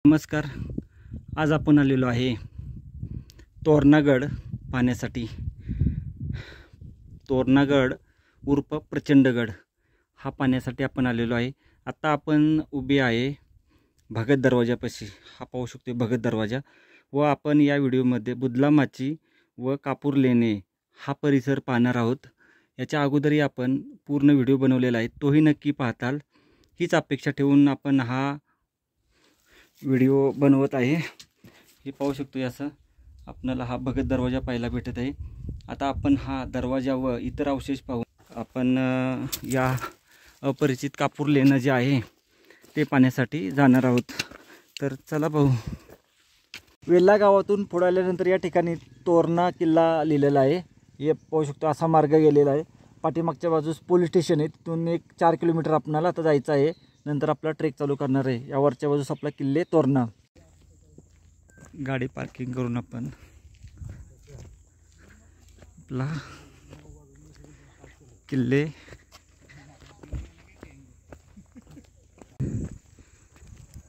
नमस्कार. आज आपण आलेलो आहे तोरणागड पाहण्यासाठी. तोरणागड उर्फ प्रचंडगड हा पाहण्यासाठी आपण आलेलो आहे. आता आपण उभे आहे भगत दरवाजापाशी. हा पाहू शकतो भगत दरवाजा. व आपण या व्हिडिओमध्ये बुदलामाची व कापूर लेणे हा परिसर पाहणार आहोत. याच्या अगोदरही आपण पूर्ण व्हिडिओ बनवलेला आहे, तोही नक्की पाहताल. हीच अपेक्षा ठेवून आपण हा व्हिडिओ बनवत आहे. हे पाहू शकतो. असं आपल्याला हा भगत दरवाजा पाहायला भेटत आहे. आता आपण हा दरवाजा व इतर अवशेष पाहू. आपण या अपरिचित कापूर लेणं जे आहे ते पाहण्यासाठी जाणार आहोत. तर चला पाहू. वेल्हा गावातून पुढे आल्यानंतर या ठिकाणी तोरणा किल्ला लिहिलेला आहे. हे पाहू शकतो. असा मार्ग गेलेला आहे. पाठीमागच्या बाजूस पोलीस स्टेशन आहे. तिथून एक 4 किलोमीटर आपल्याला आता जायचं आहे. नंतर आपला ट्रेक चालू करणार आहे. या वरच्या बाजूस आपला किल्ले तोरणा. गाडी पार्किंग करून आपण आपला किल्ले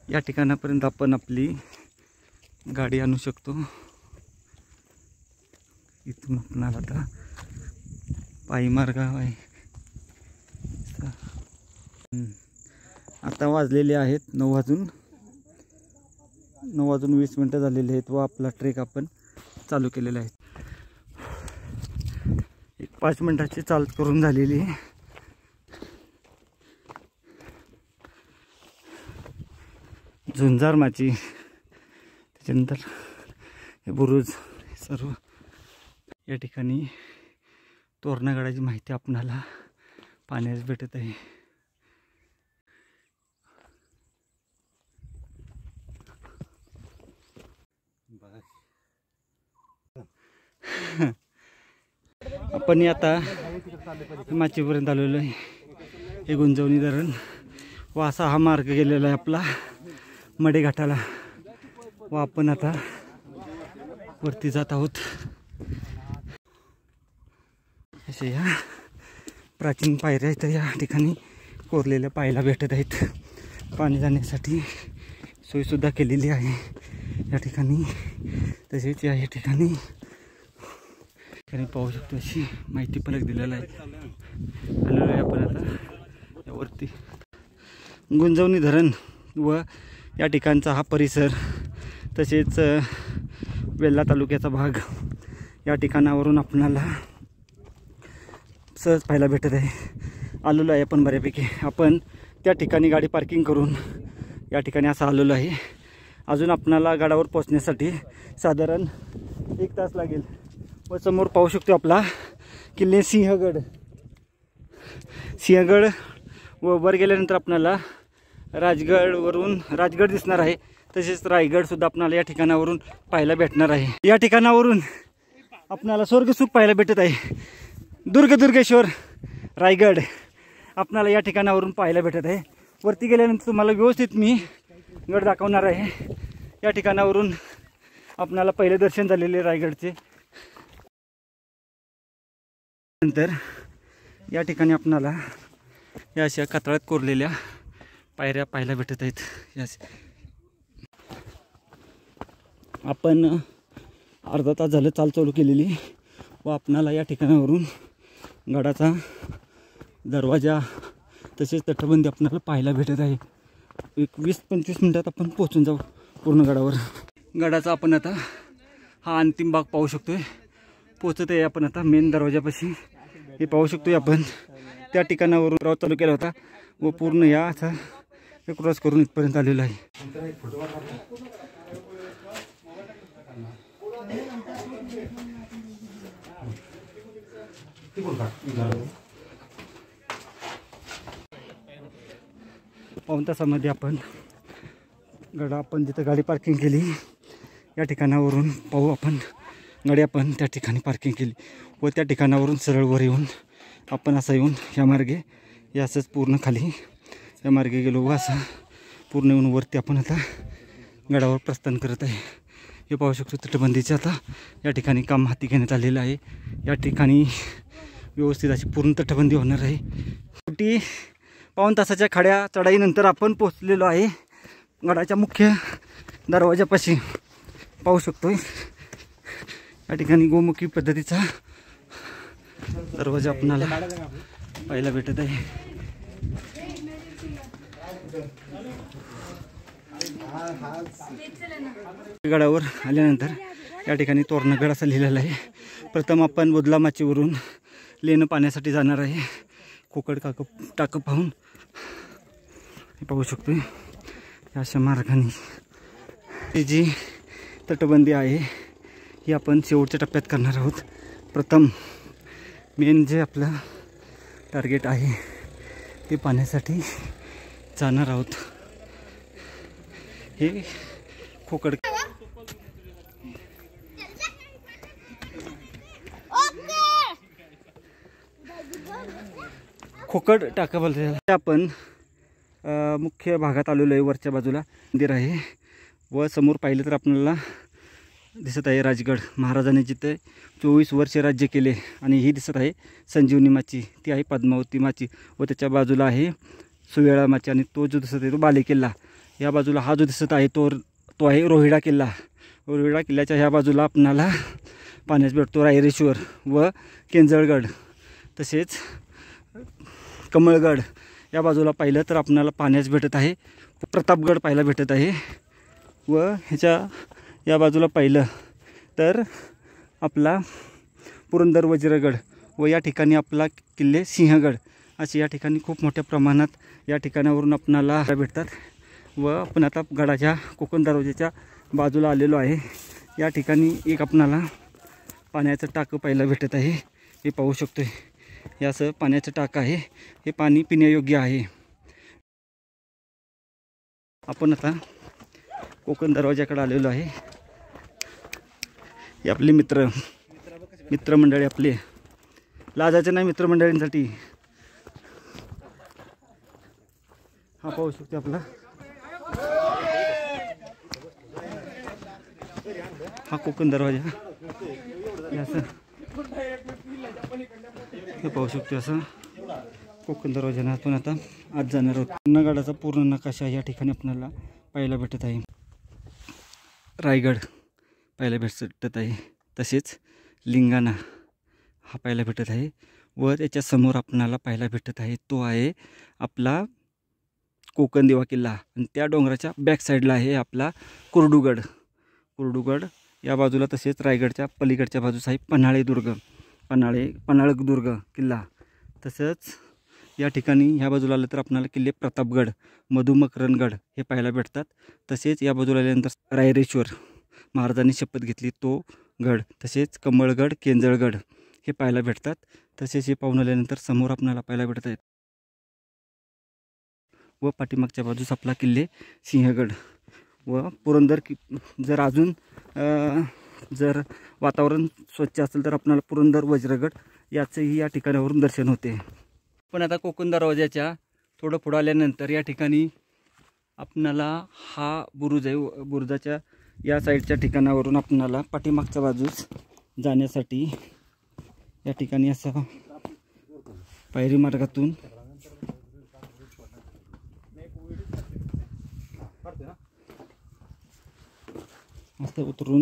या ठिकाणापर्यंत आपण आपली गाडी आणू शकतो. इथून आपणाला आता पायी मार्ग आहे. आता वाजलेले आहेत 9 वाजून 20 मिनटं झालेले आहेत व आपला ट्रेक आपण चालू केलेला आहे. एक 5 मिनटाची चाल करून झालेली आहे. झुंजार माची, त्याच्यानंतर हे बुरुज, सर्व या ठिकाणी तोरणागडाची माहिती आपणाला पाहण्यास भेटत आहे. आपण आता माचीपर्यंत आलेलो आहे. हे गुंजवणी धरण व असा हा मार्ग गेलेला आहे आपला मडेघाटाला. व आपण आता वरती जात आहोत. अशा या प्राचीन पायऱ्या इथं या ठिकाणी कोरलेल्या पाहायला भेटत आहेत. पाणी जाण्यासाठी सोयीसुद्धा केलेली आहे या ठिकाणी. तसेच या ठिकाणी पाहू शकतो अशी माहिती फलक दिलेला आहे. आलेलो आहे आपण आता यावरती. गुंजवणी धरण व या ठिकाणचा हा परिसर, तसेच वेल्हा तालुक्याचा भाग या ठिकाणावरून आपणाला सहज पाहायला भेटत आहे. आलेलो आहे आपण बऱ्यापैकी. आपण त्या ठिकाणी गाडी पार्किंग करून या ठिकाणी असं आलेलो आहे. अजून आपणाला गडावर पोहोचण्यासाठी साधारण 1 तास लागेल. व समोर पाहू शकतो आपला किल्ले सिंहगड व वर गेल्यानंतर आपणाला राजगड दिसणार आहे. तसेच रायगड सुद्धा आपणाला या ठिकाणावरून पाहायला भेटणार आहे. या ठिकाणावरून आपणाला स्वर्गसुख पाहायला भेटत आहे. दुर्गेश्वर रायगड आपणाला या ठिकाणावरून पाहायला भेटत आहे. वरती गेल्यानंतर तुम्हाला व्यवस्थित मी गड दाखवणार आहे. या ठिकाणावरून आपणाला पहिले दर्शन झालेले रायगडचे. नंतर या ठिकाणी आपणाला या अशा कातळात कोरलेल्या पायऱ्या पाहायला भेटत आहेत. यास आपण अर्धा तास झालं चाल चालू केलेली व आपणाला या ठिकाणावरून गडाचा दरवाजा तसेच तटबंदी आपणाला पाहायला भेटत आहे. एक 20-25 मिनटात आपण पोहोचून जाऊ पूर्ण गडावर. गडाचा आपण आता हा अंतिम भाग पाहू शकतोय. पोहोचत आहे आपण आता मेन दरवाजापाशी. हे पाहू शकतोय आपण त्या ठिकाणावरून प्रवास चालू केला होता व पूर्ण या असा क्रॉस करून इथपर्यंत आलेलो आहे. पाऊण तासामध्ये आपण जिथं गाडी पार्किंग केली या ठिकाणावरून पाहू आपण गाडी आपण त्या ठिकाणी पार्किंग केली व त्या ठिकाणावरून सरळ वर येऊन आपण असं येऊन या मार्गे या असंच पूर्ण खाली या मार्गे गेलो व असं पूर्ण येऊन वरती आपण आता गडावर प्रस्थान करत आहे. हे पाहू शकतो तटबंदीचे आता या ठिकाणी काम हाती घेण्यात आलेलं आहे. या ठिकाणी व्यवस्थित अशी पूर्ण तटबंदी होणार आहे. 1.5 तासाच्या खड्या चढाईनंतर आपण पोहोचलेलो आहे गडाच्या मुख्य दरवाजापाशी पाहू शकतोय या ठिकाणी गोमुखी पद्धतीचा दरवाजा आपणाला पाहायला भेटत आहे. गडावर आल्यानंतर या ठिकाणी तोरणगड असं लिहिलेलं आहे. प्रथम आपण बुधला माचीवरून लेणं पाण्यासाठी जाणार आहे. कोकड टाकं पाहून पाहू शकतोय अशा मार्गाने ही जी तटबंदी आहे ही आपण शेवटच्या टप्प्यात करणार आहोत. प्रथम मेन जे आपलं टार्गेट आहे ते पाण्यासाठी जाणार आहोत. हे कोकड खोकड टाका बोलते. आपण मुख्य भागात आलेलो आहे. वरच्या बाजूला मंदिर आहे व समोर पाहिलं तर आपल्याला दिसत आहे राजगड. महाराजांनी जिथे 24 वर्ष राज्य केले आणि ही दिसत आहे संजीवनी माची, ती आहे पद्मावती माची व त्याच्या बाजूला आहे सुवेळा माची आणि तो जो दिसत आहे तो बाले किल्ला. या बाजूला हा जो दिसत आहे तो आहे रोहिडा किल्ला. रोहिडा किल्ल्याच्या ह्या बाजूला आपणाला पाण्यास भेटतो रायरेश्वर व केंजळगड. तसेच कमळगड या बाजूला पाहिलं तर आपणाला पाण्यास भेटत आहे. प्रतापगड पाहायला भेटत आहे व ह्याच्या या बाजूला पाहिलं तर आपला पुरंदर वज्रगड व या ठिकाणी आपला किल्ले सिंहगड असे या ठिकाणी खूप मोठ्या प्रमाणात या ठिकाणावरून आपणाला भेटतात. व आपण आता गडाच्या कोकण दरवाजाच्या बाजूला आलेलो आहे. या ठिकाणी एक आपणाला पाण्याचं टाकं पाहायला भेटत आहे. हे पाहू शकतोय हे असं पाण्याचं टाकं आहे. हे पाणी पिण्यायोग्य आहे. आपण आता कोकण दरवाजाकडे आलेलो आहे. हे आपले मित्रमंडळी आपले लाजाचे नाही मित्रमंडळींसाठी हा पाहू शकतो आपला हा कोकण दरवाजा असं हे पाहू शकतो. असं कोकण दरवाजाने आपण आता आत जाणार आहोत. गडाचा पूर्ण नकाशा या ठिकाणी आपल्याला पाहायला भेटत आहे. रायगड पाहायला भेटत आहे. तसेच लिंगाणा हा पाहायला भेटत आहे व त्याच्या समोर आपणाला पाहायला भेटत आहे तो आहे आपला कोकण देवा किल्ला. आणि त्या डोंगराच्या बॅक साईडला आहे आपला कुर्डुगड या बाजूला. तसेच रायगडच्या पलीकडच्या बाजूस आहे पन्हाळग दुर्ग किल्ला. तसंच या ठिकाणी ह्या बाजूला आलं तर आपल्याला किल्ले प्रतापगड, मधुमकरणगड हे पाहायला भेटतात. तसेच या बाजूला आल्यानंतर रायरेश्वर महाराजांनी शपथ घेतली तो गड, तसेच कमळगड, केंजळगड हे पाहायला भेटतात. तसेच हे पाहून आल्यानंतर समोर आपल्याला पाहायला भेटत आहेत व पाठीमागच्या बाजूस आपला किल्ले सिंहगड व पुरंदर जर अजून जर वातावरण स्वच्छ असेल तर आपल्याला पुरंदर वज्रगड याचंही या ठिकाणावरून दर्शन होते. पण आता कोकण दरवाजाच्या थोडं पुढं आल्यानंतर या ठिकाणी आपणाला हा बुरुज आहे. बुरुजाच्या या साईडच्या ठिकाणावरून आपणाला पाठीमागच्या बाजूस जाण्यासाठी या ठिकाणी असं पायरी मार्गातून मस्त उतरून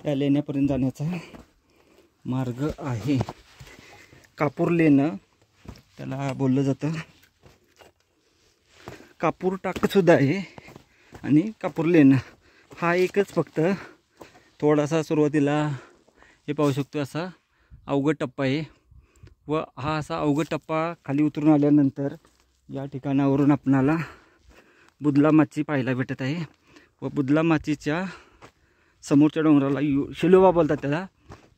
त्या लेण्यापर्यंत जाण्याचा मार्ग आहे. कापूर लेणं त्याला बोललं जातं. कापूर टाकसुद्धा आहे आणि कापूर लेणं हा एकच फक्त थोडासा सुरुवातीला हे पाहू शकतो असा अवघड टप्पा आहे व हा असा अवघड टप्पा खाली उतरून आल्यानंतर या ठिकाणावरून आपणाला बुधला माची पाहायला भेटत आहे व बुधला माचीच्या समोरच्या डोंगराला शिलोबा बोलतात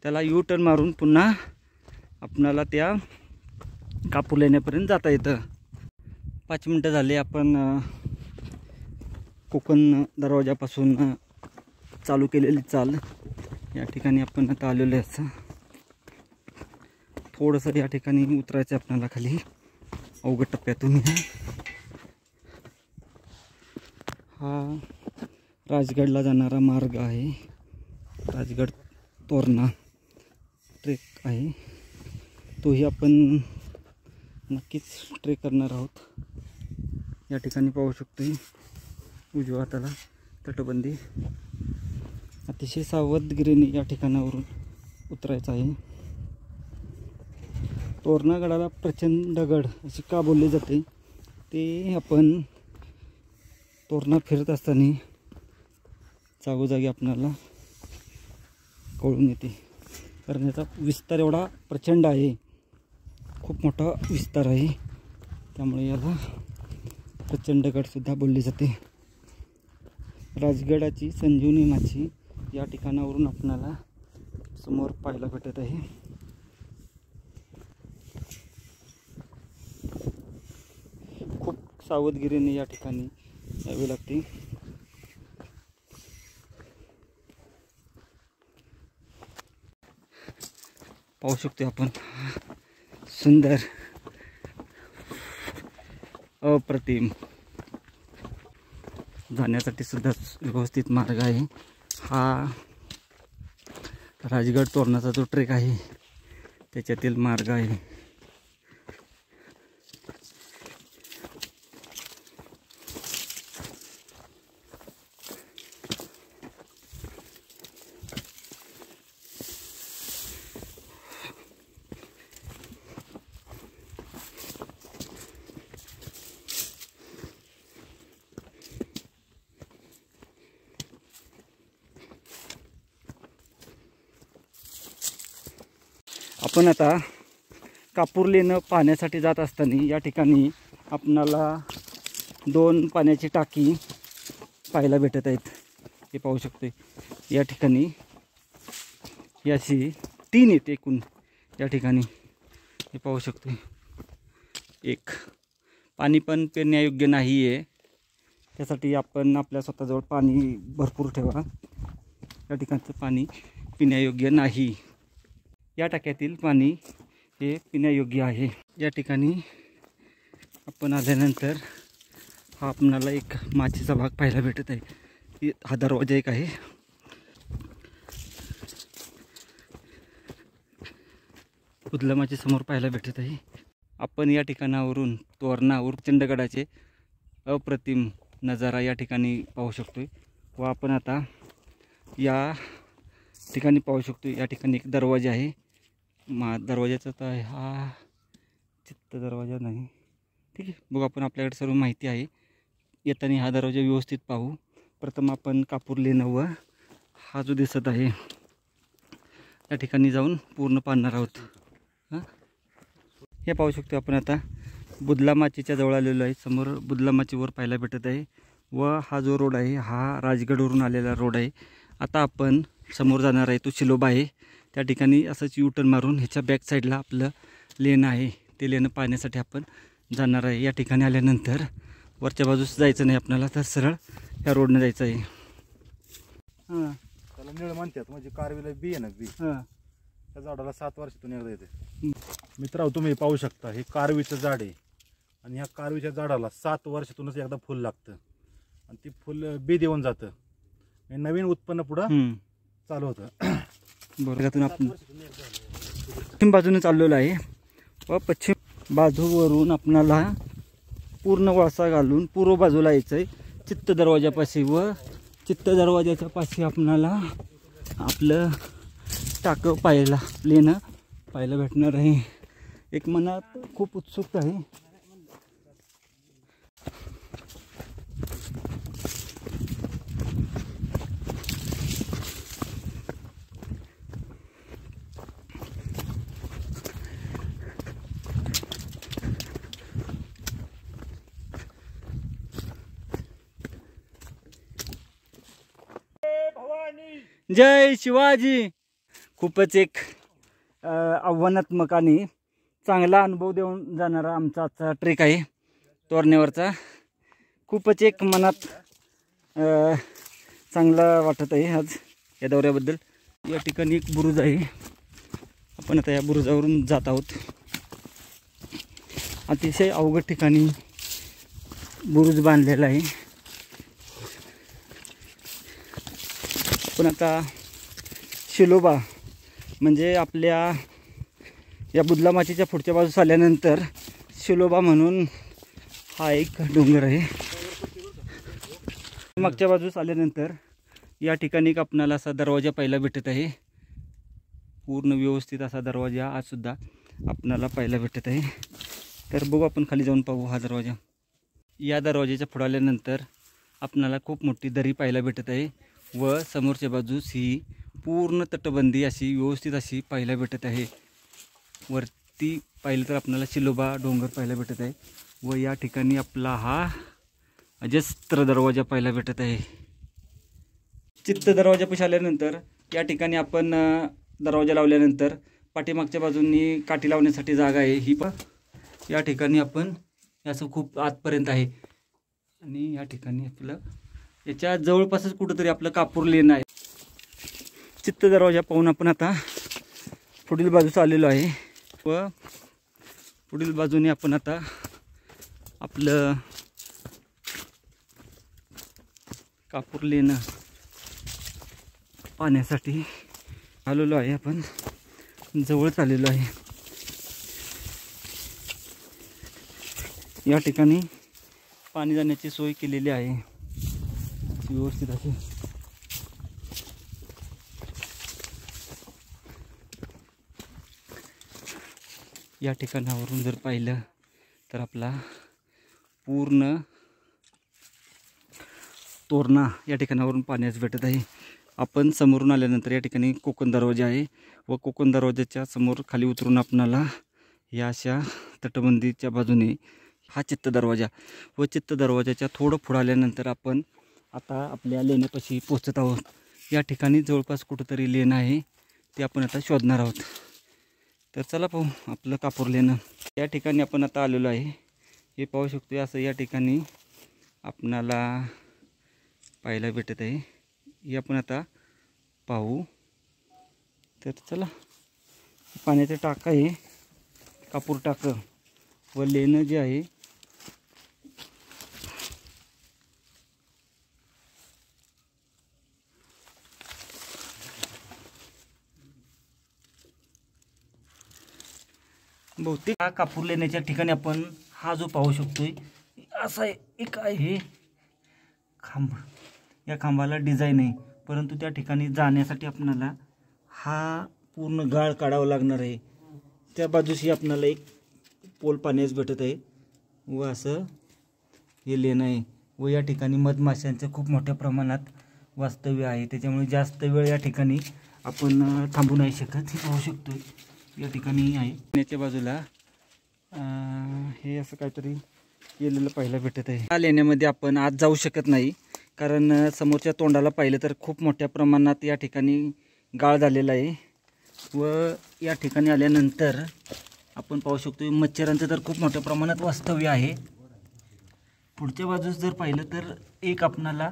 त्याला यू टर्न मारून पुन्हा आपणाला त्या कापूर लेण्यापर्यंत जाता येतं. 5 मिनटं झाले आपण कोकण दरवाजापासून चालू केलेली चाल या ठिकाणी आपण आता आलेलो आहे. असं थोडंसं या ठिकाणी उतरायचं आपल्याला खाली अवघड टप्प्यातून. हा राजगडला जाणारा मार्ग आहे. राजगड तोरणा ट्रेक आहे तोही आपण नक्कीच ट्रेक करणार आहोत. या ठिकाणी पाहू शकतो उजव्या हाताला तटबंदी. अतिशय सावधगिरीने या ठिकाणावरून उतरायचं आहे. तोरणागडाला प्रचंडगड अशी का बोलली जाते ते आपण तोरणा फिरत असताना जागोजागी आपल्याला कळून येते. कारण याचा विस्तार एवढा प्रचंड आहे, खूप मोठा विस्तार आहे, त्यामुळे याला प्रचंडगडसुद्धा बोलली जाते. राजगडाची संजीवनी माची या ठिकाणावरून आपल्याला समोर पाहायला भेटत आहे. खूप सावधगिरीने या ठिकाणी यावे लागते. पाहू शकतो आपण सुंदर अप्रतिम जाण्यासाठी सुद्धा व्यवस्थित मार्ग आहे. हा राजगड तोरणाचा जो ट्रेक आहे त्याच्यातील मार्ग आहे. आपण आता कापूरलेनं पाण्यासाठी जात असताना या ठिकाणी आपणाला 2 पाण्याची टाकी पाहायला भेटत आहेत. हे पाहू शकतो. या ठिकाणी याची 3 आहेत एकूण या ठिकाणी. हे पाहू शकतो. एक पाणी पण पिण्यायोग्य नाही आहे, त्यासाठी आपण आपल्या स्वतःजवळ पाणी भरपूर ठेवा. या ठिकाणचं पाणी पिण्यायोग्य नाही. या टाक्यातील पाणी हे पिण्यायोग्य आहे. या ठिकाणी आपण आल्यानंतर हा आपणाला एक माचीचा भाग पाहायला भेटत आहे. हा दरवाजा एक आहे. उदला माची समोर पाहायला भेटत आहे. आपण या ठिकाणावरून तोरणा प्रचंडगडाचे अप्रतिम नजारा या ठिकाणी पाहू शकतो. व आपण आता या ठिकाणी पाहू शकतो. या ठिकाणी एक दरवाजा आहे. दरवाजाचा तर हा चित्त दरवाजा नाही, ठीक आहे. बघू आपण आपल्याकडे सर्व माहिती आहे. येताना हा दरवाजा व्यवस्थित पाहू. प्रथम आपण कापूरलेन व हा जो दिसत आहे या ठिकाणी जाऊन पूर्ण पाहणार आहोत. हे पाहू शकतो आपण आता बुदलामाचीच्या जवळ आलेलो आहे. समोर बुदलामाचीवर पाहायला भेटत आहे. व हा जो रोड आहे हा राजगडवरून आलेला रोड आहे. आता आपण समोर जाणार आहे तो शिलोबा आहे. त्या ठिकाणी असंच यूटर्न मारून ह्याच्या बॅक साईडला आपलं लेन आहे. ते लेन पाहण्यासाठी आपण जाणार आहे. या ठिकाणी आल्यानंतर वरच्या बाजूस जायचं नाही आपल्याला, तर सरळ ह्या रोडने जायचं आहे. हां, त्याला निळ म्हणतात. म्हणजे कारवीला बी आहे ना, बी त्या झाडाला 7 वर्षातून एकदा येते. मित्रांनो, तुम्ही पाहू शकता हे कारवीचं झाड आहे आणि ह्या कारवीच्या झाडाला 7 वर्षातूनच एकदा फुल लागतं आणि ती फुल बी देऊन जातं. नवीन उत्पन्न पुढं चालू होतं. बरोबर. आपण पश्चिम बाजूने चाललेलो आहे व पश्चिम बाजूवरून आपणाला पूर्ण वळसा घालून पूर्व बाजूला यायचं आहे चित्त दरवाजापाशी. व चित्त दरवाजाच्या पाशी आपणाला आपलं टाकं लेणं पाहायला भेटणार आहे. एक मनात खूप उत्सुकता आहे. जय शिवाजी. खूपच एक आव्हानात्मक आणि चांगला अनुभव देऊन जाणारा आमचा आजचा ट्रेक आहे तोरण्यावरचा. खूपच एक मनात चांगला वाटत आहे आज या दौऱ्याबद्दल. या ठिकाणी एक बुरुज आहे. आपण आता या बुरुजावरून जात आहोत. अतिशय अवघड ठिकाणी बुरुज बांधलेला आहे. पण आता शिलोबा म्हणजे आपल्या या बुदलामाचीच्या पुढच्या बाजूस आल्यानंतर शिलोबा म्हणून हा एक डोंगर आहे. मागच्या बाजूस आल्यानंतर या ठिकाणी एक आपणाला असा दरवाजा पाहायला भेटत आहे. पूर्ण व्यवस्थित असा दरवाजा आज सुद्धा आपणाला पाहायला भेटत आहे. तर बघू आपण खाली जाऊन पाहू हा दरवाजा. या दरवाजाच्या पुढे आल्यानंतर आपणाला खूप मोठी दरी पाहायला भेटत आहे व समोरच्या बाजूस ही पूर्ण तटबंदी अशी व्यवस्थित अशी पाहायला भेटत आहे. वरती पाहिलं तर आपल्याला शिलोबा डोंगर पाहायला भेटत आहे व या ठिकाणी आपला हा अजस्त्र दरवाजा पाहायला भेटत आहे. चित्त दरवाजापाशी आल्यानंतर या ठिकाणी आपण दरवाजा लावल्यानंतर पाठीमागच्या बाजूंनी काठी लावण्यासाठी जागा आहे. ही पण या ठिकाणी आपण असं खूप आतपर्यंत आहे आणि या ठिकाणी आपलं याच्या जवळपासच कुठंतरी आपलं कापूर लेन आहे. चित्त दरवाजा पाहून आपण आता पुढील बाजूस आलेलो आहे व पुढील बाजूने आपण आता आपलं कापूर लेन पाण्यासाठी आलेलो आहे. आपण जवळच आलेलो आहे. या ठिकाणी पाणी जाण्याची सोय केलेली आहे व्यवस्थित अशी. या ठिकाणावरून जर पाहिलं तर आपला पूर्ण तोरणा या ठिकाणावरून पाण्यास भेटत आहे. आपण समोरून आल्यानंतर या ठिकाणी कोकण दरवाजा आहे व कोकण दरवाजाच्या समोर खाली उतरून आपणाला या अशा तटबंदीच्या बाजूने हा चित्त दरवाजा व चित्त दरवाजाच्या थोडं पुढं आल्यानंतर आपण आता आपल्या लेण्यापाशी पोहोचत आहोत. या ठिकाणी जवळपास कुठंतरी लेणं आहे ते आपण आता शोधणार आहोत. तर चला पाहू आपलं कापूर लेणं. या ठिकाणी आपण आता आलेलो आहे. हे पाहू शकतो असं या ठिकाणी आपणाला पाहायला भेटत आहे. हे आपण आता पाहू. तर चला पाण्याचं टाकं आहे कापूर टाकं व लेणं जे आहे बहुतेक हा कापूर लेण्याच्या ठिकाणी आपण हा जो पाहू शकतोय असा एक आहे खांब. या खांबाला डिझाईन आहे परंतु त्या ठिकाणी जाण्यासाठी आपणाला हा पूर्ण गाळ काढावा लागणार आहे. त्या बाजूशी आपणाला एक पोल पाण्यास भेटत आहे व असं हे लेणं आहे व या ठिकाणी मधमाशांचं खूप मोठ्या प्रमाणात वास्तव्य आहे. त्याच्यामुळे जास्त वेळ या ठिकाणी आपण थांबू नाही शकत. हे पाहू शकतोय या ठिकाणी आहे. लेण्याच्या बाजूला हे असं काहीतरी केलेलं पाहायला भेटत आहे. या लेण्यामध्ये आपण आत जाऊ शकत नाही कारण समोरच्या तोंडाला पाहिलं तर खूप मोठ्या प्रमाणात या ठिकाणी गाळ झालेला आहे व या ठिकाणी आल्यानंतर आपण पाहू शकतो मच्छरांचं तर खूप मोठ्या प्रमाणात वास्तव्य आहे. पुढच्या बाजूस जर पाहिलं तर एक आपणाला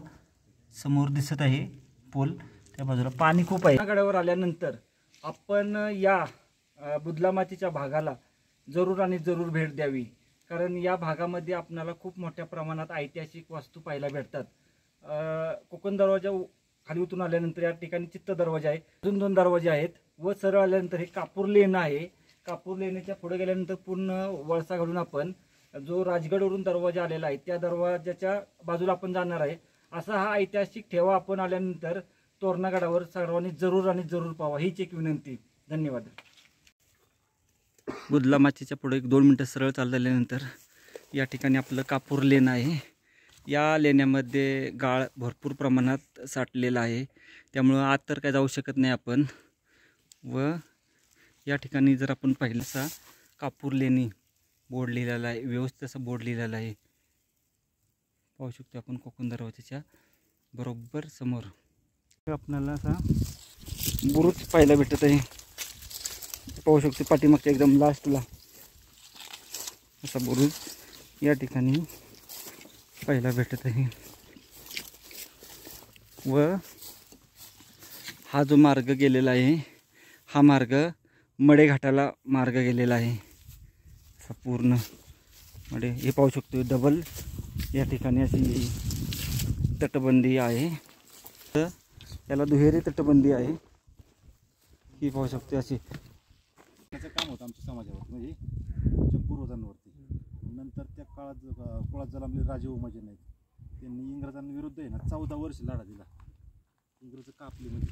समोर दिसत आहे पोल. त्या बाजूला पाणी खूप आहे. गडावर आल्यानंतर आपण या बुदलामातीच्या भागाला जरूर आणि जरूर भेट द्यावी कारण या भागामध्ये आपणाला खूप मोठ्या प्रमाणात ऐतिहासिक वास्तू पाहायला भेटतात. कोकण दरवाजा खाली उतरून आल्यानंतर या ठिकाणी चित्त दरवाजा आहे. अजून 2 दरवाजे आहेत व सरळ आल्यानंतर हे कापूर लेणं आहे. कापूर लेण्याच्या पुढे गेल्यानंतर पूर्ण वळसा घालून आपण जो राजगडवरून दरवाजा आलेला आहे त्या दरवाजाच्या बाजूला आपण जाणार आहे. असा हा ऐतिहासिक ठेवा आपण आल्यानंतर तोरणागडावर सर्वांनी जरूर आणि जरूर पाहावा हीच एक विनंती. धन्यवाद. बुदलामाचीच्या पुढे 1-2 मिनटं सरळ चालल्यानंतर या ठिकाणी आपलं कापूर लेणं आहे. या लेण्यामध्ये गाळ भरपूर प्रमाणात साठलेला आहे त्यामुळं आत तर काय जाऊ शकत नाही आपण. व या ठिकाणी जर आपण पाहिलं असा कापूर लेणी बोर्ड लिहिलेला आहे व्यवस्थित असा बोर्ड लिहिलेला आहे. पाहू शकतो आपण कोकण दरवाजाच्या बरोबर समोर आपल्याला असा बुरुज पाहायला भेटत आहे. पाहू शकतो पाठीमागच्या एकदम लास्टला असा बुरुज या ठिकाणी पाहायला भेटत आहे. व हा जो मार्ग गेलेला आहे हा मार्ग मडेघाटाला मार्ग गेलेला आहे. असा पूर्ण मडे हे पाहू शकतो डबल या ठिकाणी अशी तटबंदी आहे. तर याला दुहेरी तटबंदी आहे. ही पाहू शकतो अशी त्याचं काम होतं आमच्या समाजावर म्हणजे आमच्या पूर्वजांवरती. नंतर त्या काळात जन्मले राजे उमाजी नाहीत त्यांनी इंग्रजांविरुद्ध आहे ना 14 वर्ष लढा दिला. इंग्रज कापले म्हणजे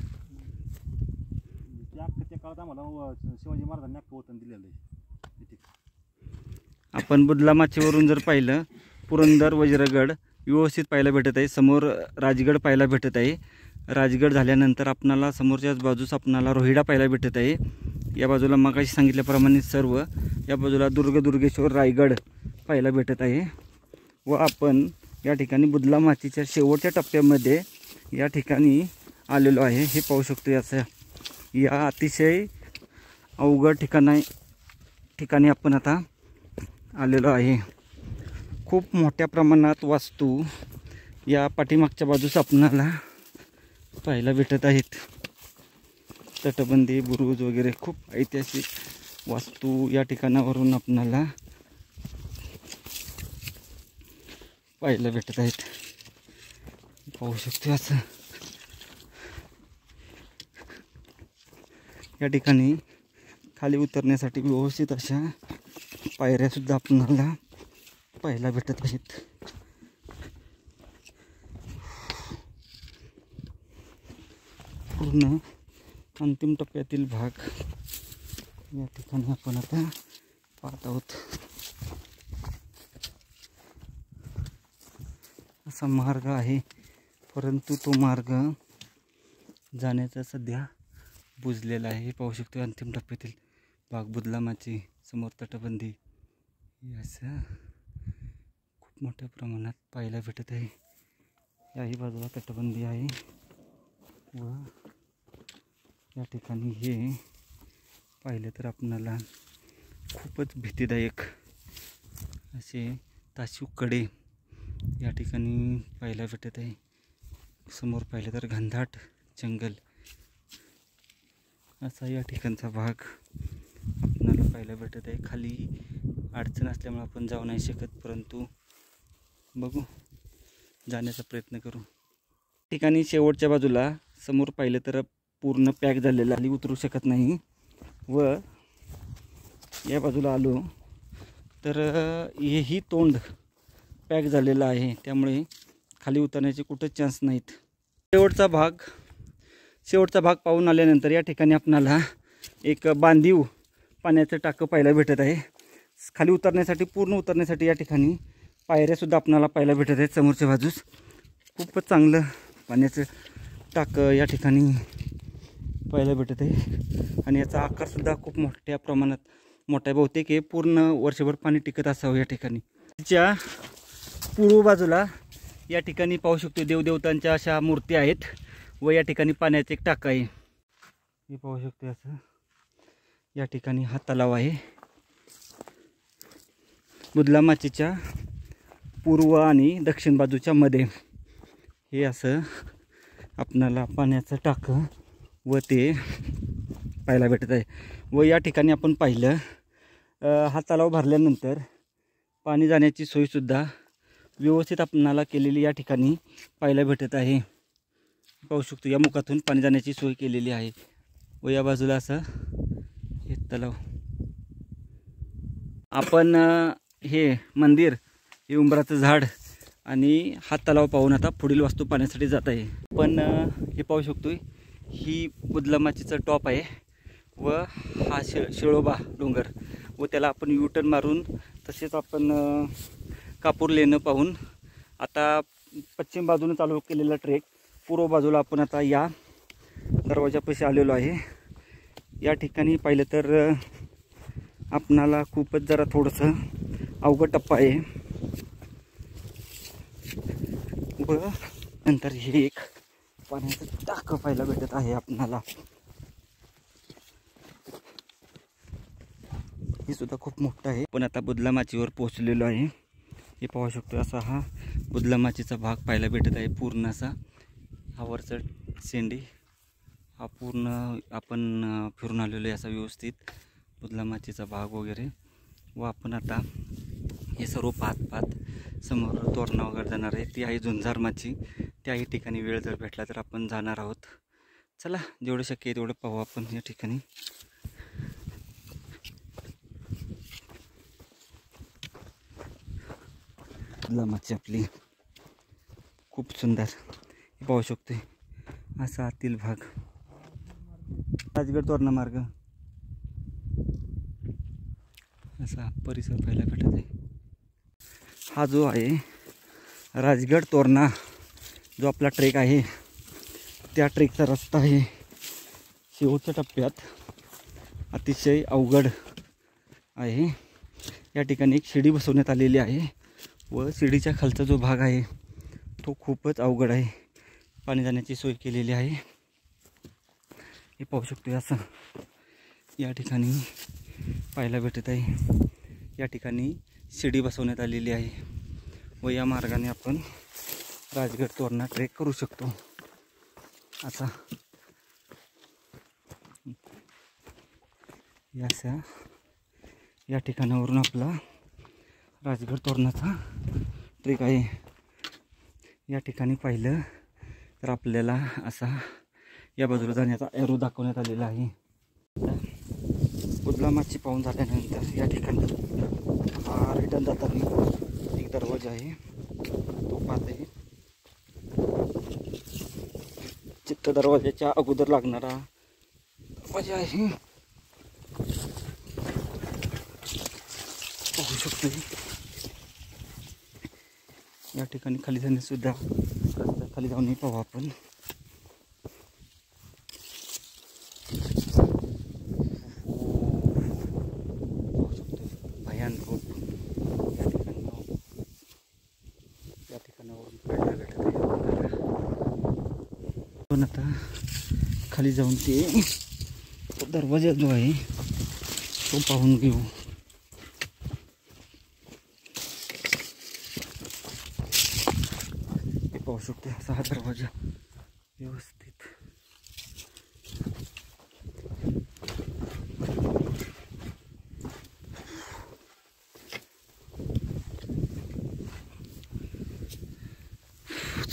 त्या काळात आम्हाला शिवाजी महाराजांनी अख्खं वतन दिलेलं आहे इथे. आपण बुदलामाचीवरून जर पाहिलं पुरंदर वज्रगड व्यवस्थित पाहायला भेटत आहे. समोर राजगड पाहायला भेटत आहे. राजगड झाल्यानंतर आपणाला समोरच्याच बाजूस आपणाला रोहिडा पाहायला भेटत आहे. या बाजूला मगाशी सांगितल्याप्रमाणे सर्व या बाजूला दुर्गेश्वर रायगड पाहायला भेटत आहे. व आपण या ठिकाणी बुदलामाचीच्या शेवटच्या टप्प्यामध्ये या ठिकाणी आलेलो आहे. हे पाहू शकतो. या अतिशय अवघड ठिकाणी आपण आता आलेलो आहे. खूप मोठ्या प्रमाणात वास्तू या पाठीमागच्या बाजूस आपणाला पाहायला भेटत आहेत. तटबंदी, बुरुज वगैरे खूप ऐतिहासिक वास्तू या ठिकाणावरून आपणाला पाहायला भेटत आहेत. पाहू शकतो असं या ठिकाणी खाली उतरण्यासाठी व्यवस्थित अशा पायऱ्या सुद्धा आपणाला पाहायला भेटत आहेत. पूर्ण अंतिम टप्प्यातील भाग या ठिकाणी आपण आता पाहत आहोत. असा मार्ग आहे, परंतु तो मार्ग जाण्याचा सध्या बुजलेला आहे. हे पाहू शकतो अंतिम टप्प्यातील भाग बुदलामाची, समोर तटबंदी असं खूप मोठ्या प्रमाणात पाहायला भेटत आहे. याही बाजूला तटबंदी आहे व या ठिकाणी हे पाहिलं तर आपणाला खूपच भीतीदायक असे ताशू कडे या ठिकाणी पाहायला भेटत आहे. समोर पाहिलं तर घनदाट जंगल असा या ठिकाणचा भाग आपणाला पाहायला भेटत आहे. खाली अडचण असल्यामुळे आपण जाऊ नाही शकत, परंतु बघू, जाण्याचा प्रयत्न करू. ठिकाणी शेवटच्या बाजूला समोर पाहिलं तर पूर्ण पॅक झालेलं, खाली उतरू शकत नाही. व या बाजूला आलो तर हेही तोंड पॅक झालेलं आहे, त्यामुळे खाली उतरण्याचे कुठंच चान्स नाहीत. शेवटचा भाग पाहून आल्यानंतर या ठिकाणी आपणाला एक बांधीव पाण्याचं टाकं पाहायला भेटत आहे. खाली उतरण्यासाठी, पूर्ण उतरण्यासाठी या ठिकाणी पायऱ्यासुद्धा आपणाला पाहायला भेटत आहेत समोरच्या बाजूस. खूपच चांगलं पाण्याचं टाकं या ठिकाणी पाहायला भेटत आहे आणि याचा आकारसुद्धा खूप मोठ्या प्रमाणात मोठा आहे. बहुतेक हे पूर्ण वर्षभर पाणी टिकत असावं या ठिकाणी. तिच्या पूर्व बाजूला या ठिकाणी पाहू शकतो देवदेवतांच्या अशा मूर्ती आहेत व या ठिकाणी पाण्याचं एक टाकं आहे. हे पाहू शकतो असं या ठिकाणी हा तलाव आहे. बुदलामाचीच्या पूर्व आणि दक्षिण बाजूच्या मध्ये हे असं आपणाला पाण्याचं टाकं व ते पाहायला भेटत आहे. व या ठिकाणी आपण पाहिलं हा तलाव भरल्यानंतर पाणी जाण्याची सोयसुद्धा व्यवस्थित आपणाला केलेली या ठिकाणी पाहायला भेटत आहे. पाहू शकतो या मुखातून पाणी जाण्याची सोय केलेली आहे व या बाजूला असं हे तलाव. आपण हे मंदिर, हे उंबराचं झाड आणि हा तलाव पाहून आता पुढील वास्तू पाहण्यासाठी जात आहे. पण हे पाहू शकतो ही बुदलामाचीचं टॉप आहे व हा शिळोबा डोंगर व त्याला आपण युटर्न मारून तसेच आपण कापूर लेणं पाहून आता पश्चिम बाजूने चालू केलेला ट्रेक पूर्व बाजूला आपण आता या दरवाजापाशी आलेलो आहे. या ठिकाणी पाहिलं तर आपणाला खूपच जरा थोडंसं अवघड टप्पा आहे व नंतर हे एक पाण्याचं टाकं पाहायला भेटत आहे आपणाला. हे सुद्धा खूप मोठं आहे. पण आता बुदलामाचीवर पोहोचलेलो आहे. हे पाहू शकतो असा हा बुदलामाचीचा भाग पाहायला भेटत आहे. पूर्ण असा हा वरचा शेंडी हा पूर्ण आपण फिरून आलेलो आहे असा व्यवस्थित बुदलामाचीचा भाग वगैरे. व आपण आता हे सर्व पाहत समोर तोरणा वगैरे जाणार आहे. ती आहे झुंजारमाची. त्याही ठिकाणी वेळ जर भेटला तर आपण जाणार आहोत. चला, जेवढं शक्य आहे तेवढं पाहू आपण या ठिकाणी. बुदलामाची आपली खूप सुंदर हे पाहू शकतोय असा आतील भाग. राजगड तोरणा मार्ग असा परिसर पाहायला भेटत आहे. हा जो आहे राजगड तोरणा जो आपला ट्रेक आहे त्या ट्रेकचा रस्ता आहे शेवटच्या टप्प्यात अतिशय अवघड आहे. या ठिकाणी एक शिडी बसवण्यात आलेली आहे व शिडीच्या खालचा जो भाग आहे तो खूपच अवघड आहे. पाणी जाण्याची सोय केलेली आहे हे पाहू शकतो. असं या ठिकाणी पाहायला भेटत आहे. या ठिकाणी शिडी बसवण्यात आलेली आहे व या मार्गाने आपण राजगड तोरणा ट्रेक करू शकतो. असा या ठिकाणावरून आपला राजगड तोरणाचा ट्रेक आहे. या ठिकाणी पाहिलं तर आपल्याला असा या बाजूला जाण्याचा एरो दाखवण्यात आलेला आहे. कुदला माची पाहून झाल्यानंतर या ठिकाणी रिटर्न जाताना एक दरवाजा आहे तो पाहते. चित्त दरवाजाच्या अगोदर लागणारा दरवाजा आहे पाहू शकतो. या ठिकाणी खाली जाण्यासुद्धा रस्ता खाली जाऊनही पाहू आपण. भयान खूप या ठिकाणावरून पाहायला भेटत आहे. पण आता खाली जाऊन ते दरवाजा जो आहे तो पाहून घेऊ. पाहू शकतो असा हा दरवाजा व्यवस्थित.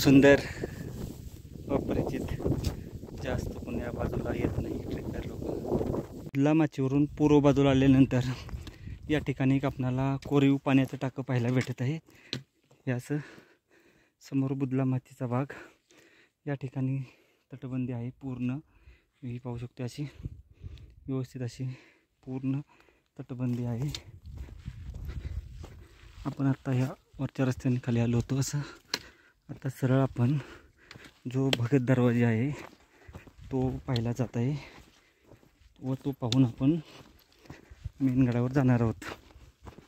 सुंदर अपरिचित जास्त कोणी या बाजूला येत नाही ट्रेकर लोक. कुदला माचीवरून पूर्व बाजूला आल्यानंतर या ठिकाणी एक आपणाला कोरीव पाण्याचं टाकं पाहायला भेटत आहे. हे असं समोर बुदला मातीचा भाग. या ठिकाणी तटबंदी आहे पूर्ण. मी पाहू शकतो अशी व्यवस्थित अशी पूर्ण तटबंदी आहे. आपण आता ह्या वरच्या रस्त्याने खाली आलो होतो. असं आता सरळ आपण जो भगत दरवाजा आहे तो पाहायला जात आहे व तो पाहून आपण मेन गडावर जाणार आहोत.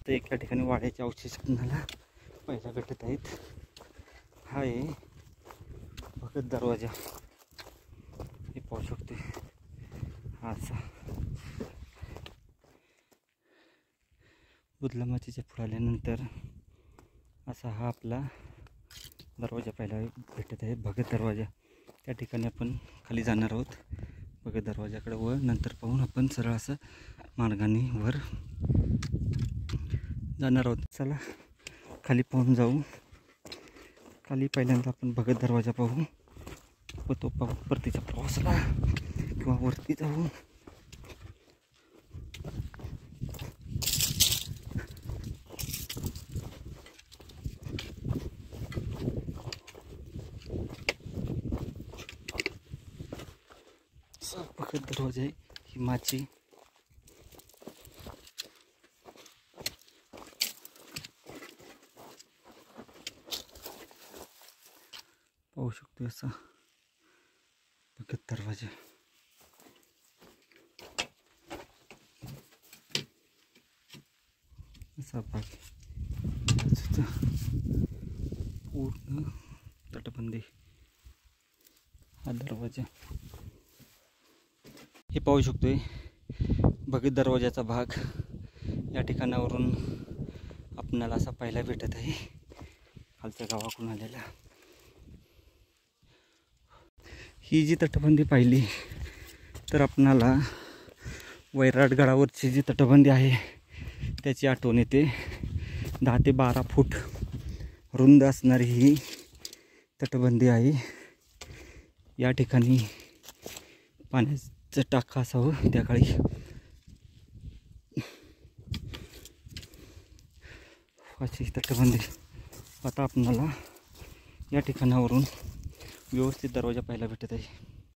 तर एका ठिकाणी वाड्याचे अवशेष आपल्याला पाहायला भेटत आहेत. हा आहे भगत दरवाजा हे पाहू शकते. हा असा बुदला माचीच्या पुढे आल्यानंतर असा हा आपला दरवाजा पाहायला भेटत आहे भगत दरवाजा. त्या ठिकाणी आपण खाली जाणार आहोत भगत दरवाजाकडे व नंतर पाहून आपण सरळ असं मार्गाने वर जाणार आहोत. चला खाली पाहून जाऊ. खाली पहिल्यांदा आपण भगत दरवाजा पाहू व तो पाहू परतीच्या प्रवासाला किंवा वरती जाऊ. भगत दरवाजा आहे ही माची. पाहू शकतो असा भगत दरवाजा. असा भाग पूर्ण तटबंदी हा दरवाजा हे पाहू शकतोय. भगत दरवाजाचा भाग या ठिकाणावरून आपणाला असा पाहायला भेटत आहे खालच्या गावाकडून आलेला. ही जी तटबंदी पाहिली तर आपणाला वैराटगडावरची जी तटबंदी आहे त्याची आठवण येते. 10 ते 12 फूट रुंद असणारी ही तटबंदी आहे. या ठिकाणी पाण्याचं टाकं असावं त्या काळी. अशी तटबंदी. आता आपणाला या ठिकाणावरून व्यवस्थित दरवाजा पाहायला भेटत आहे.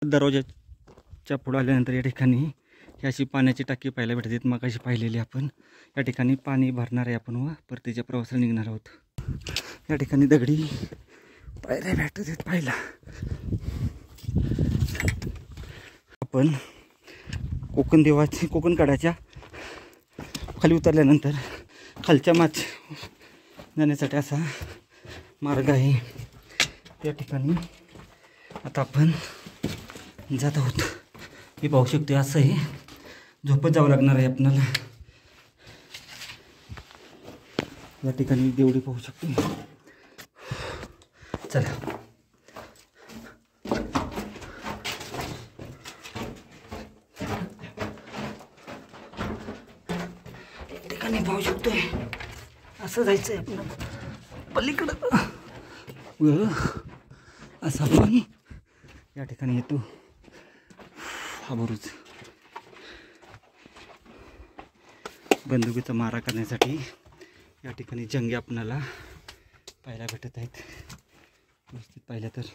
दरवाजाच्या पुढे आल्यानंतर या ठिकाणी ही अशी पाण्याची टाकी पाहायला भेटत आहेत. मग अशी पाहिलेली आपण या ठिकाणी पाणी भरणार आहे आपण व परतीच्या प्रवासाला निघणार आहोत. या ठिकाणी दगडी पायऱ्या भेटत आहेत पाहायला. आपण कोकणकडाच्या खाली उतरल्यानंतर खालच्या माच जाण्यासाठी असा मार्ग आहे. त्या ठिकाणी आता आपण जात आहोत. हे पाहू शकतो असं आहे. झोपत जावं लागणार आहे आपल्याला. या ठिकाणी देवडी पाहू शकतो. चला ठिकाणी पाहू शकतोय. असं जायचं आहे आपलं पलीकडं व असं आपण या ठिकाणी येतो. हा बुरुज बंदुकीचा मारा करण्यासाठी या ठिकाणी जंगे आपणाला पाहायला भेटत आहेत. व्यवस्थित पाहिलं तर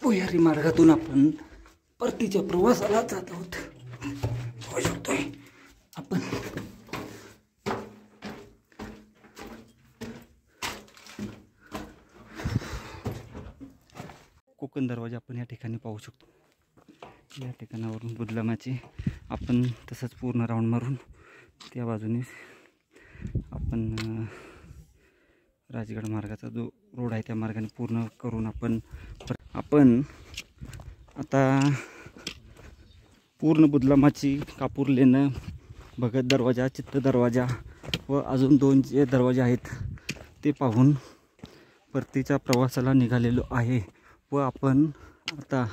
भुयारी मार्गातून आपण परतीच्या प्रवासाला जात आहोत. होऊ शकतोय आपण. कोकण दरवाजा आपण या ठिकाणी पाहू शकतो. या ठिकाणावरून बुदलामाची आपण तसंच पूर्ण राऊंड मारून त्या बाजूने आपण राजगड मार्गाचा जो रोड आहे त्या मार्गाने पूर्ण करून आपण आता पूर्ण बुदलामाची, कापूर लेणं, भगत दरवाजा, चित्त दरवाजा व अजून 2 जे दरवाजे आहेत ते पाहून परतीच्या प्रवासाला निघालेलो आहे. व आपण आता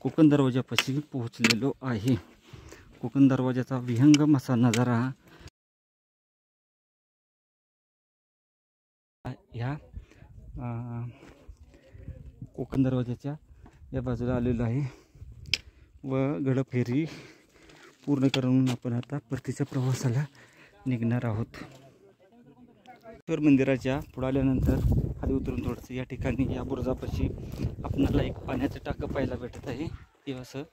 कोकण दरवाजापाशी पोहोचलेलो आहे. कोकण दरवाजाचा विहंगम असा नजारा ह्या कोकण दरवाजाच्या या बाजूला आलेलो आहे व गडफेरी पूर्ण करून आपण आता परतीच्या प्रवासाला निघणार आहोत. मंदिराच्या पुढे आल्यानंतर खाली उतरून थोडंसं या ठिकाणी या बुरुजापाशी आपल्याला एक पाण्याचं टाकं पाहायला भेटत आहे. हे असं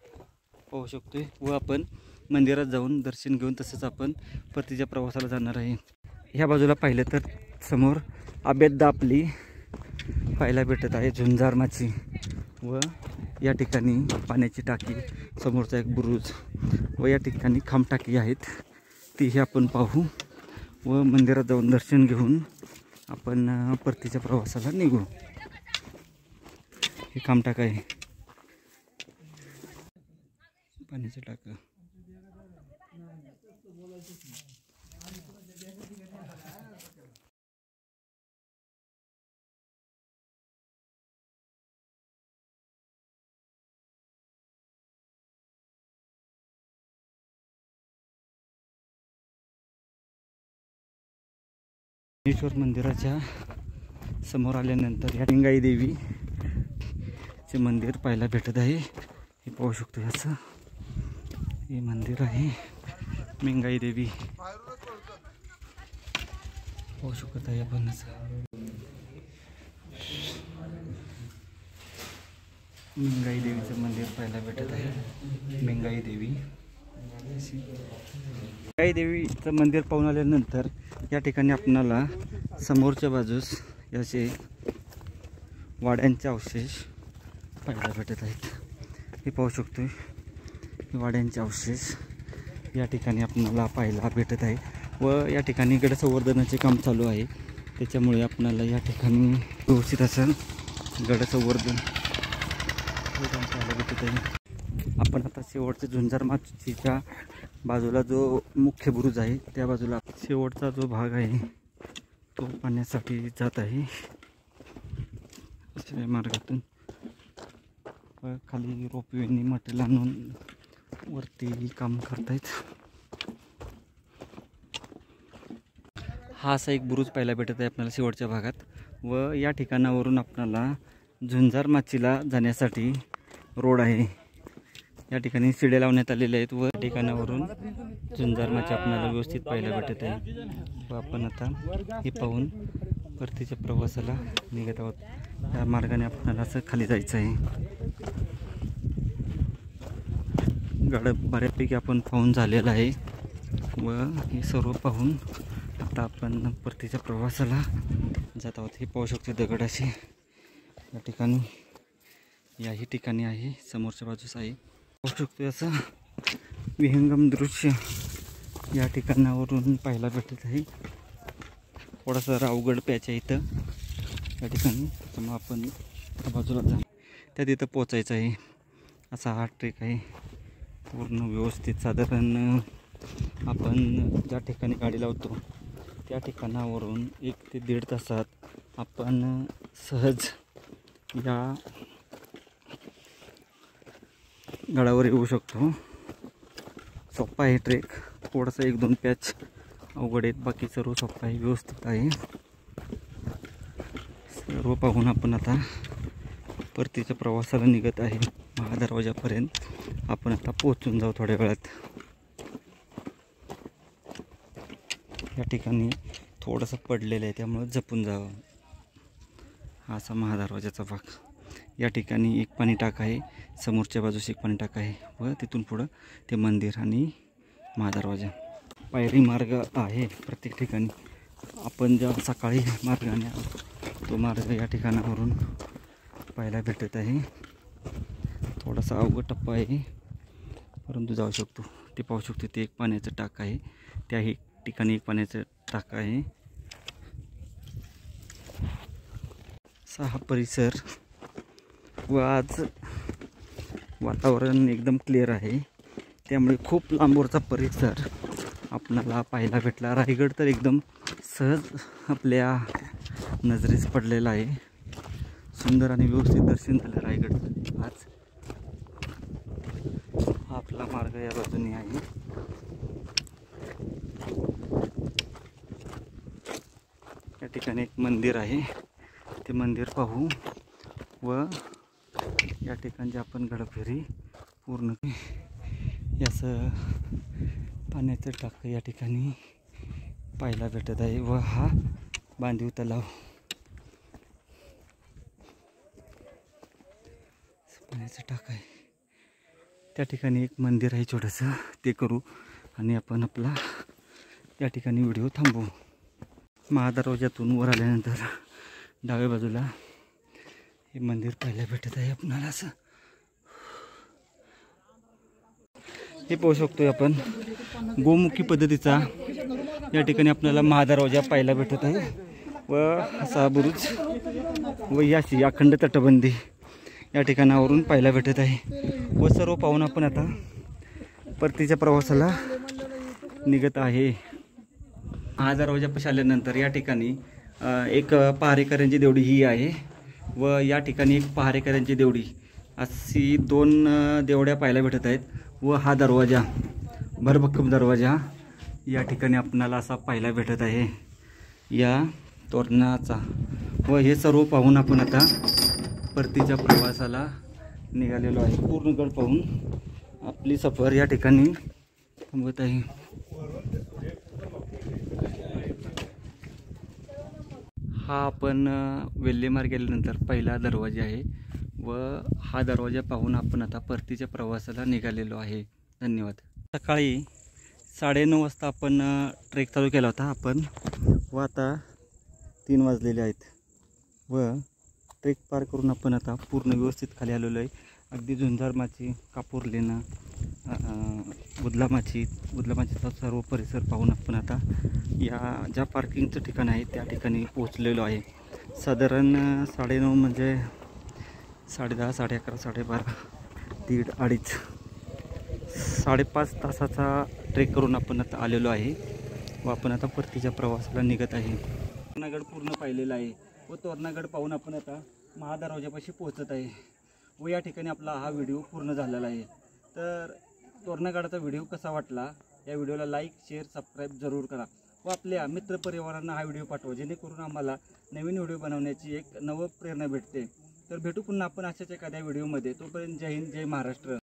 पाहू शकतोय व आपण मंदिरात जाऊन दर्शन घेऊन तसंच आपण परतीच्या प्रवासाला जाणार आहे. ह्या बाजूला पाहिलं तर समोर अभेद्य आपली पाहायला भेटत आहे, झुंजार माची. व या ठिकाणी पाण्याची टाकी, समोरचा एक बुरुज व या ठिकाणी खांबटाकी आहेत तीही आपण पाहू व मंदिरात जाऊन दर्शन घेऊन आपण परतीच्या प्रवासाला निघू. हे खांबटाक आहे, पाण्याचं टाकं. ईश्वर मंदिराच्या समोर आल्यानंतर या लिंगाई देवीचे मंदिर पाहायला भेटत आहे. हे पाहू शकतो. याचं हे मंदिर आहे लिंगाई देवी पाहू शकत आहे आपण. लिंगाई देवीचं मंदिर पाहायला भेटत आहे. लिंगाई देवी लिंगाई देवीचं मंदिर पाहून आल्यानंतर या ठिकाणी आपणाला समोरच्या बाजूस याचे वाड्यांचे अवशेष पाहायला भेटत आहेत. हे पाहू शकतोय वाड्यांचे अवशेष या ठिकाणी आपणाला पाहायला भेटत आहे. व या ठिकाणी गडसंवर्धनाचे काम चालू आहे त्याच्यामुळे आपणाला या ठिकाणी व्यवस्थित असं गडसंवर्धन पाहायला भेटत आहे. आपण आता शेवटच्या झुंजार माचीच्या बाजूला जो मुख्य बुरुज आहे त्या बाजूला शेवटचा जो भाग आहे तो पाहण्यासाठी जात आहे. अशा मार्गातून खाली रोपवेनी मटेरियल आणून वरती काम करतायत. हा असा एक बुरुज पाहायला भेटत आहे आपल्याला शेवटच्या भागात. व या ठिकाणावरून आपल्याला झुंजार माचीला जाण्यासाठी रोड आहे. या ठिकाणी शिड्या लावण्यात आलेल्या आहेत व ठिकाणावरून झुंजार माची आपल्याला व्यवस्थित पाहायला भेटत आहे. व आपण आता हे पाहून परतीच्या प्रवासाला निघत आहोत. त्या मार्गाने आपल्याला असं खाली जायचं आहे. गाडं बऱ्यापैकी आपण पाहून झालेलं आहे व हे सर्व पाहून आता आपण परतीच्या प्रवासाला जात आहोत. हे पाहू शकतो दगड असे या ठिकाणी, याही ठिकाणी आहे, समोरच्या बाजूस आहे. पाहू शकतो असं विहंगम दृश्य या ठिकाणावरून पाहायला भेटत आहे. थोडासा अवघड पॅच आहे इथं या ठिकाणी, त्यामुळे आपण त्या बाजूला जा, त्या तिथं पोचायचं आहे. असा हा ट्रेक आहे पूर्ण व्यवस्थित. साधारण आपण ज्या ठिकाणी गाडी लावतो त्या ठिकाणावरून 1 ते 1.5 तासात आपण सहज या गडावर येऊ शकतो. सोपा आहे ट्रेक, थोडासा 1-2 पॅच अवघड आहेत, बाकी सर्व सोपा आहे, व्यवस्थित आहे. सर्व पाहून आपण आता परतीच्या प्रवासाला निघत आहे. महादरवाजापर्यंत आपण आता पोहोचून जाऊ थोड्या वेळात. या ठिकाणी थोडंसं पडलेलं आहे त्यामुळं जपून जावं. हा असा महादरवाजाचा भाग. या ठिकाणी एक पाणी टाक आहे, समोरच्या बाजूस एक पाणी टाक आहे व तिथून पुढं ते मंदिर आणि महादरवाजा. पायरी मार्ग आहे प्रत्येक ठिकाणी. आपण ज्या सकाळी मार्गाने तो मार्ग या ठिकाणावरून पाहायला भेटत आहे. थोडासा अवघड टप्पा आहे परंतु जाऊ शकतो. ते पाहू शकतो ते एक पाण्याचं टाक आहे, त्याही ठिकाणी एक पाण्याचं टाक आहे. हा परिसर व आज वातावरण एकदम क्लिअर आहे त्यामुळे खूप लांबवरचा परिसर आपल्याला पाहायला भेटला. रायगड तर एकदम सहज आपल्या नजरेस पडलेला आहे. सुंदर आणि व्यवस्थित दर्शन झालं रायगडचं आज. हा आपला मार्ग या बाजूने आहे. या ठिकाणी एक मंदिर आहे, ते मंदिर पाहू व या ठिकाणची आपण गडफेरी पूर्ण. याचं पाण्याचं टाकं या ठिकाणी पाहायला भेटत आहे व हा बांधीव तलाव. पाण्याचं टाक आहे, त्या ठिकाणी एक मंदिर आहे छोटंसं, ते करू आणि आपण आपला या ठिकाणी व्हिडिओ थांबवू. महादरवाजातून वर आल्यानंतर डाव्या बाजूला हे मंदिर पाहायला भेटत आहे आपणाला. असं हे पाहू शकतोय आपण गोमुखी पद्धतीचा या ठिकाणी आपल्याला महादरवाजा पाहायला भेटत आहे व असा बुरुज व याची अखंड तटबंदी या ठिकाणावरून पाहायला भेटत आहे. व सर्व पाहून आपण आता परतीच्या प्रवासाला निघत आहे. महादरवाजापाशी आल्यानंतर या ठिकाणी एक पहारेकऱ्यांची देवडी ही आहे व या ठिकाणी एक पहारेकऱ्यांची देवडी अशी 2 देवड्या पाहायला भेटत आहेत. व हा दरवाजा भरभक्कम दरवाजा या ठिकाणी आपणाला असा पाहायला भेटत आहे या तोरणाचा. व हे सर्व पाहून आपण आता परतीच्या प्रवासाला निघालेलो आहे. पूर्ण गड पाहून आपली सफर या ठिकाणी थांबवत आहे. हा आपण वेल्लेमार्ग गेल्यानंतर पहिला दरवाजा आहे व हा दरवाजा पाहून आपण आता परतीच्या प्रवासाला निघालेलो आहे. धन्यवाद. सकाळी 9:30 वाजता आपण ट्रेक चालू केला होता आपण व आता 3 वाजलेले आहेत व ट्रेक पार करून आपण आता पूर्ण व्यवस्थित खाली आलेलो आहे. अगदी झुंजारमाची, कापूर लेणं, बुदलामाचीचा सर्व परिसर पाहून आपण आता या ज्या पार्किंगचं ठिकाण आहे त्या ठिकाणी पोहोचलेलो आहे. साधारण 9:30 म्हणजे 10:30, 11:30, 12:30, 1:30, 2:30, 5.5 तासाचा ट्रेक करून आपण आता आलेलो आहे व आपण आता परतीच्या प्रवासाला निघत आहे. तोरणागड पूर्ण पाहिलेला आहे व तोरणागड पाहून आपण आता महादरवाजापाशी पोहोचत आहे व या ठिकाणी आपला हा व्हिडिओ पूर्ण झालेला आहे. तर तोरणागडाचा व्हिडिओ कसा वाटला, या व्हिडिओला लाईक, शेअर, सबस्क्राईब जरूर करा व आपल्या मित्रपरिवारांना हा व्हिडिओ पाठवा जेणेकरून आम्हाला नवीन व्हिडिओ बनवण्याची एक प्रेरणा भेटते. तर भेटू पुन्हा आपण अशाच एखाद्या व्हिडिओमध्ये. तोपर्यंत जय हिंद, जय महाराष्ट्र.